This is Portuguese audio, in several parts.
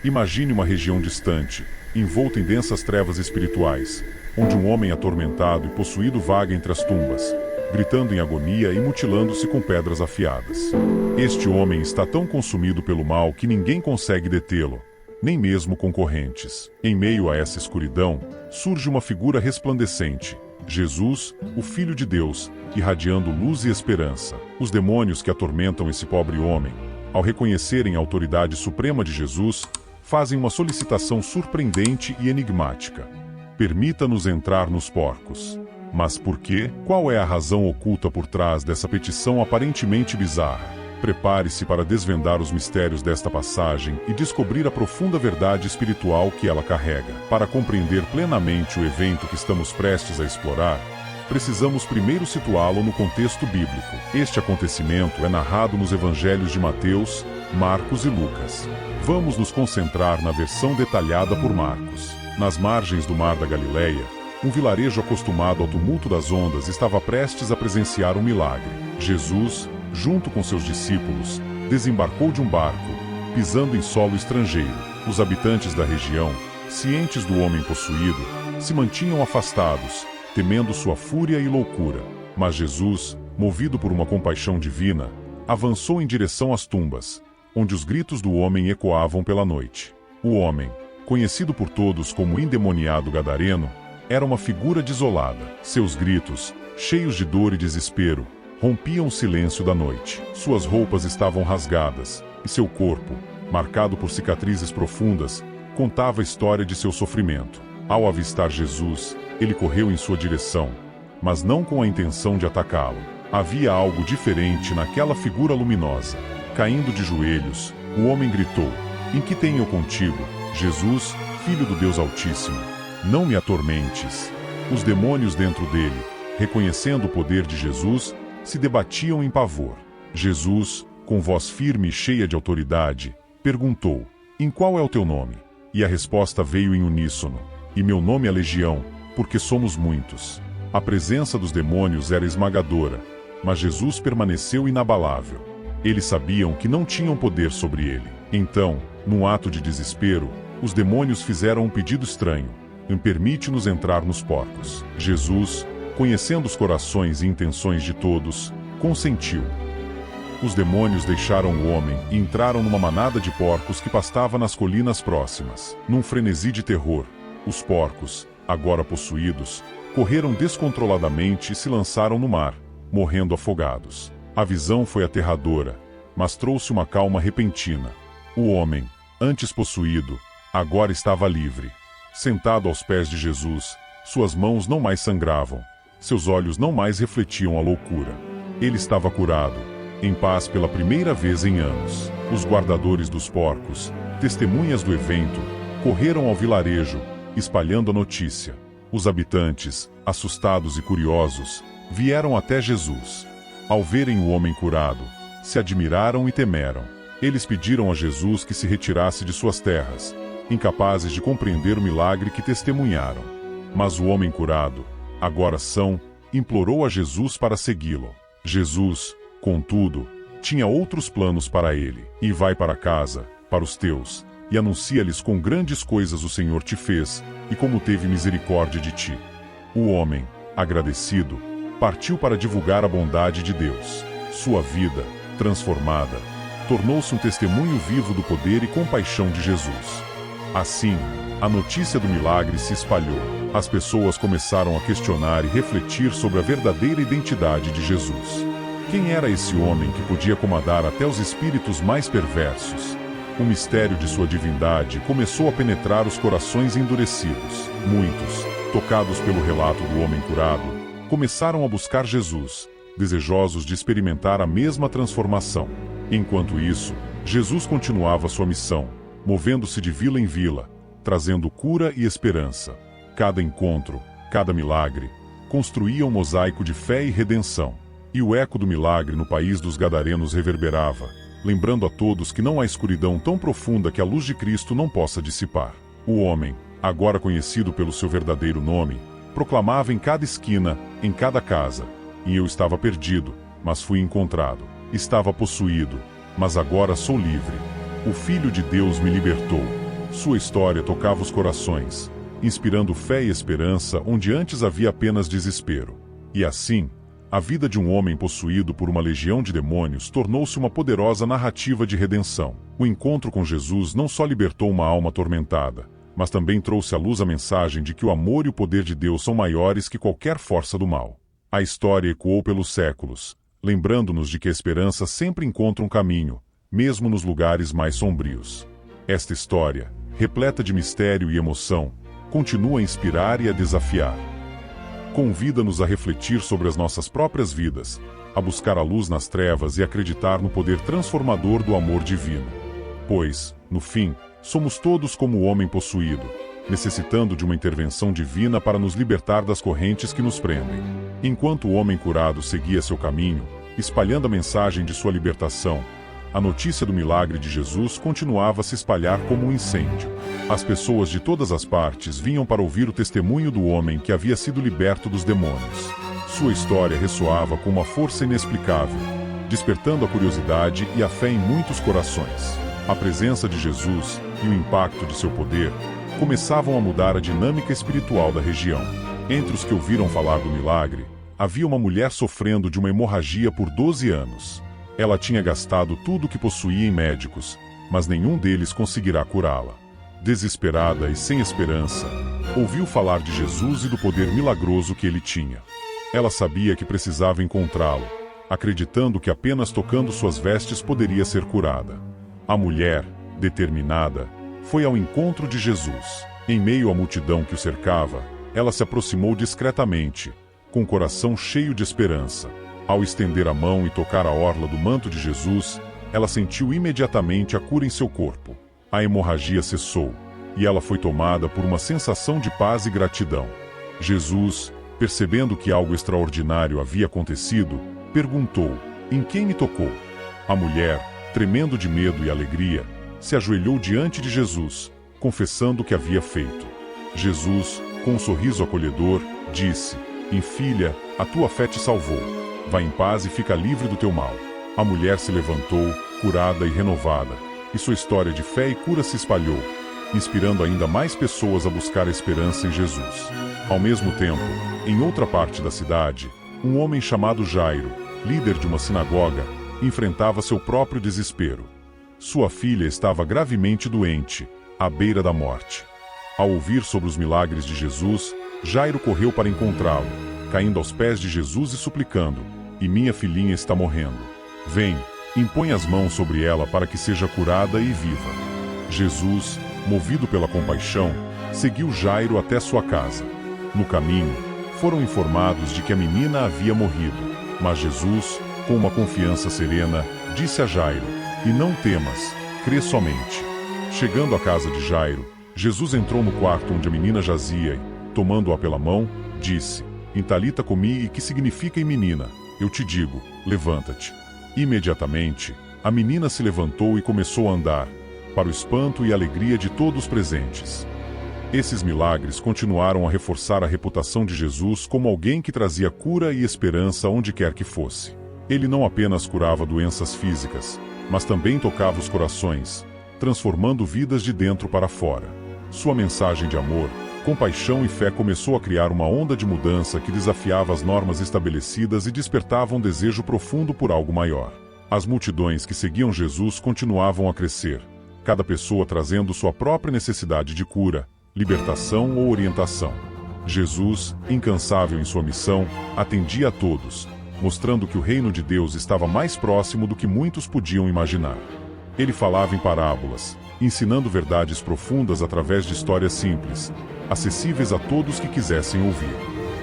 Imagine uma região distante, envolta em densas trevas espirituais, onde um homem atormentado e possuído vaga entre as tumbas, gritando em agonia e mutilando-se com pedras afiadas. Este homem está tão consumido pelo mal que ninguém consegue detê-lo, nem mesmo concorrentes. Em meio a essa escuridão, surge uma figura resplandecente, Jesus, o Filho de Deus, irradiando luz e esperança. Os demônios que atormentam esse pobre homem, ao reconhecerem a autoridade suprema de Jesus, fazem uma solicitação surpreendente e enigmática. Permita-nos entrar nos porcos. Mas por quê? Qual é a razão oculta por trás dessa petição aparentemente bizarra? Prepare-se para desvendar os mistérios desta passagem e descobrir a profunda verdade espiritual que ela carrega. Para compreender plenamente o evento que estamos prestes a explorar, precisamos primeiro situá-lo no contexto bíblico. Este acontecimento é narrado nos evangelhos de Mateus, Marcos e Lucas. Vamos nos concentrar na versão detalhada por Marcos. Nas margens do Mar da Galileia, um vilarejo acostumado ao tumulto das ondas estava prestes a presenciar um milagre. Jesus, junto com seus discípulos, desembarcou de um barco, pisando em solo estrangeiro. Os habitantes da região, cientes do homem possuído, se mantinham afastados, temendo sua fúria e loucura. Mas Jesus, movido por uma compaixão divina, avançou em direção às tumbas, onde os gritos do homem ecoavam pela noite. O homem, conhecido por todos como endemoniado gadareno, era uma figura desolada. Seus gritos, cheios de dor e desespero, rompiam o silêncio da noite. Suas roupas estavam rasgadas, e seu corpo, marcado por cicatrizes profundas, contava a história de seu sofrimento. Ao avistar Jesus, ele correu em sua direção, mas não com a intenção de atacá-lo. Havia algo diferente naquela figura luminosa. Caindo de joelhos, o homem gritou: "Em que tenho eu contigo, Jesus, Filho do Deus Altíssimo? Não me atormentes." Os demônios dentro dele, reconhecendo o poder de Jesus, se debatiam em pavor. Jesus, com voz firme e cheia de autoridade, perguntou: "Em qual é o teu nome?" E a resposta veio em uníssono: "E meu nome é Legião, porque somos muitos." A presença dos demônios era esmagadora, mas Jesus permaneceu inabalável. Eles sabiam que não tinham poder sobre ele. Então, num ato de desespero, os demônios fizeram um pedido estranho: "Permite-nos entrar nos porcos." Jesus, conhecendo os corações e intenções de todos, consentiu. Os demônios deixaram o homem e entraram numa manada de porcos que pastava nas colinas próximas. Num frenesi de terror, os porcos, agora possuídos, correram descontroladamente e se lançaram no mar, morrendo afogados. A visão foi aterradora, mas trouxe uma calma repentina. O homem, antes possuído, agora estava livre. Sentado aos pés de Jesus, suas mãos não mais sangravam, seus olhos não mais refletiam a loucura. Ele estava curado, em paz pela primeira vez em anos. Os guardadores dos porcos, testemunhas do evento, correram ao vilarejo, espalhando a notícia. Os habitantes, assustados e curiosos, vieram até Jesus. Ao verem o homem curado, se admiraram e temeram. Eles pediram a Jesus que se retirasse de suas terras, incapazes de compreender o milagre que testemunharam. Mas o homem curado, agora são, implorou a Jesus para segui-lo. Jesus, contudo, tinha outros planos para ele. "E vai para casa, para os teus, e anuncia-lhes quão grandes coisas o Senhor te fez, e como teve misericórdia de ti." O homem, agradecido, partiu para divulgar a bondade de Deus. Sua vida, transformada, tornou-se um testemunho vivo do poder e compaixão de Jesus. Assim, a notícia do milagre se espalhou. As pessoas começaram a questionar e refletir sobre a verdadeira identidade de Jesus. Quem era esse homem que podia comandar até os espíritos mais perversos? O mistério de sua divindade começou a penetrar os corações endurecidos. Muitos, tocados pelo relato do homem curado, começaram a buscar Jesus, desejosos de experimentar a mesma transformação. Enquanto isso, Jesus continuava sua missão, movendo-se de vila em vila, trazendo cura e esperança. Cada encontro, cada milagre, construía um mosaico de fé e redenção. E o eco do milagre no país dos Gadarenos reverberava, lembrando a todos que não há escuridão tão profunda que a luz de Cristo não possa dissipar. O homem, agora conhecido pelo seu verdadeiro nome, proclamava em cada esquina, em cada casa: "E eu estava perdido, mas fui encontrado. Estava possuído, mas agora sou livre. O Filho de Deus me libertou." Sua história tocava os corações, inspirando fé e esperança onde antes havia apenas desespero. E assim, a vida de um homem possuído por uma legião de demônios tornou-se uma poderosa narrativa de redenção. O encontro com Jesus não só libertou uma alma atormentada, mas também trouxe à luz a mensagem de que o amor e o poder de Deus são maiores que qualquer força do mal. A história ecoou pelos séculos, lembrando-nos de que a esperança sempre encontra um caminho, mesmo nos lugares mais sombrios. Esta história, repleta de mistério e emoção, continua a inspirar e a desafiar. Convida-nos a refletir sobre as nossas próprias vidas, a buscar a luz nas trevas e acreditar no poder transformador do amor divino. Pois, no fim, somos todos como o homem possuído, necessitando de uma intervenção divina para nos libertar das correntes que nos prendem. Enquanto o homem curado seguia seu caminho, espalhando a mensagem de sua libertação, a notícia do milagre de Jesus continuava a se espalhar como um incêndio. As pessoas de todas as partes vinham para ouvir o testemunho do homem que havia sido liberto dos demônios. Sua história ressoava com uma força inexplicável, despertando a curiosidade e a fé em muitos corações. A presença de Jesus e o impacto de seu poder começavam a mudar a dinâmica espiritual da região. Entre os que ouviram falar do milagre, havia uma mulher sofrendo de uma hemorragia por 12 anos. Ela tinha gastado tudo o que possuía em médicos, mas nenhum deles conseguirá curá-la. Desesperada e sem esperança, ouviu falar de Jesus e do poder milagroso que ele tinha. Ela sabia que precisava encontrá-lo, acreditando que apenas tocando suas vestes poderia ser curada. A mulher, determinada, foi ao encontro de Jesus. Em meio à multidão que o cercava, ela se aproximou discretamente, com o coração cheio de esperança. Ao estender a mão e tocar a orla do manto de Jesus, ela sentiu imediatamente a cura em seu corpo. A hemorragia cessou, e ela foi tomada por uma sensação de paz e gratidão. Jesus, percebendo que algo extraordinário havia acontecido, perguntou: "Em quem me tocou?" A mulher, tremendo de medo e alegria, se ajoelhou diante de Jesus, confessando o que havia feito. Jesus, com um sorriso acolhedor, disse: "Filha, a tua fé te salvou. Vá em paz e fica livre do teu mal." A mulher se levantou, curada e renovada, e sua história de fé e cura se espalhou, inspirando ainda mais pessoas a buscar a esperança em Jesus. Ao mesmo tempo, em outra parte da cidade, um homem chamado Jairo, líder de uma sinagoga, enfrentava seu próprio desespero. Sua filha estava gravemente doente, à beira da morte. Ao ouvir sobre os milagres de Jesus, Jairo correu para encontrá-lo, caindo aos pés de Jesus e suplicando: "E minha filhinha está morrendo. Vem, impõe as mãos sobre ela para que seja curada e viva." Jesus, movido pela compaixão, seguiu Jairo até sua casa. No caminho, foram informados de que a menina havia morrido, mas Jesus, com uma confiança serena, disse a Jairo: "E não temas, crê somente." Chegando à casa de Jairo, Jesus entrou no quarto onde a menina jazia e, tomando-a pela mão, disse: "Em talita cumi", que significa: "Em menina, eu te digo, levanta-te." Imediatamente, a menina se levantou e começou a andar, para o espanto e alegria de todos os presentes. Esses milagres continuaram a reforçar a reputação de Jesus como alguém que trazia cura e esperança onde quer que fosse. Ele não apenas curava doenças físicas, mas também tocava os corações, transformando vidas de dentro para fora. Sua mensagem de amor, compaixão e fé começou a criar uma onda de mudança que desafiava as normas estabelecidas e despertava um desejo profundo por algo maior. As multidões que seguiam Jesus continuavam a crescer, cada pessoa trazendo sua própria necessidade de cura, libertação ou orientação. Jesus, incansável em sua missão, atendia a todos, mostrando que o reino de Deus estava mais próximo do que muitos podiam imaginar. Ele falava em parábolas, ensinando verdades profundas através de histórias simples, acessíveis a todos que quisessem ouvir.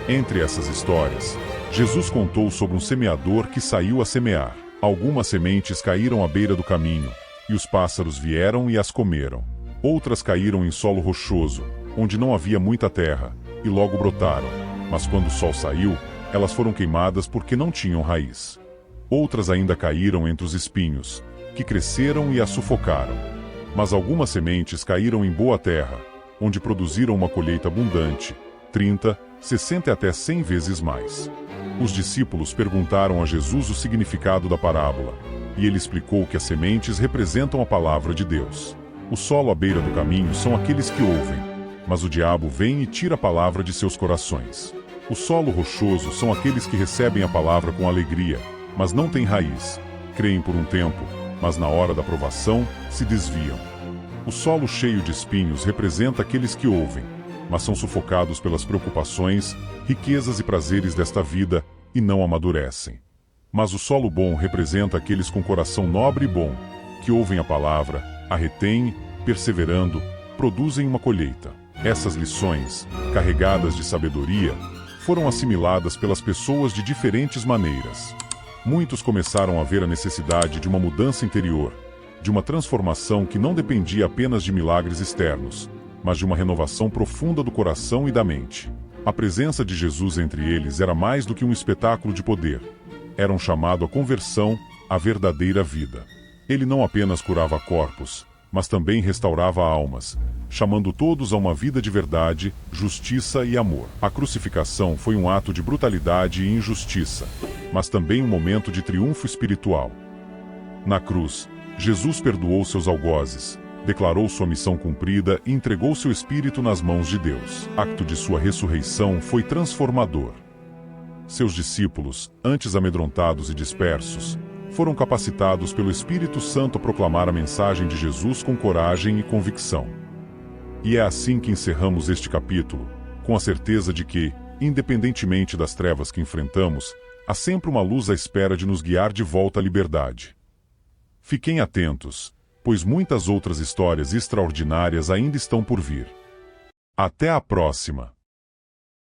Entre essas histórias, Jesus contou sobre um semeador que saiu a semear. Algumas sementes caíram à beira do caminho, e os pássaros vieram e as comeram. Outras caíram em solo rochoso, onde não havia muita terra, e logo brotaram, mas quando o sol saiu, elas foram queimadas porque não tinham raiz. Outras ainda caíram entre os espinhos, que cresceram e as sufocaram. Mas algumas sementes caíram em boa terra, onde produziram uma colheita abundante, 30, 60 e até 100 vezes mais. Os discípulos perguntaram a Jesus o significado da parábola, e ele explicou que as sementes representam a palavra de Deus. O solo à beira do caminho são aqueles que ouvem, mas o diabo vem e tira a palavra de seus corações. O solo rochoso são aqueles que recebem a palavra com alegria, mas não têm raiz. Creem por um tempo, mas na hora da provação se desviam. O solo cheio de espinhos representa aqueles que ouvem, mas são sufocados pelas preocupações, riquezas e prazeres desta vida e não amadurecem. Mas o solo bom representa aqueles com coração nobre e bom, que ouvem a palavra, a retêm, perseverando, produzem uma colheita. Essas lições, carregadas de sabedoria, foram assimiladas pelas pessoas de diferentes maneiras. Muitos começaram a ver a necessidade de uma mudança interior, de uma transformação que não dependia apenas de milagres externos, mas de uma renovação profunda do coração e da mente. A presença de Jesus entre eles era mais do que um espetáculo de poder. Era um chamado à conversão, à verdadeira vida. Ele não apenas curava corpos, mas também restaurava almas, chamando todos a uma vida de verdade, justiça e amor. A crucificação foi um ato de brutalidade e injustiça, mas também um momento de triunfo espiritual. Na cruz, Jesus perdoou seus algozes, declarou sua missão cumprida e entregou seu espírito nas mãos de Deus. O acto de sua ressurreição foi transformador. Seus discípulos, antes amedrontados e dispersos, foram capacitados pelo Espírito Santo a proclamar a mensagem de Jesus com coragem e convicção. E é assim que encerramos este capítulo, com a certeza de que, independentemente das trevas que enfrentamos, há sempre uma luz à espera de nos guiar de volta à liberdade. Fiquem atentos, pois muitas outras histórias extraordinárias ainda estão por vir. Até a próxima!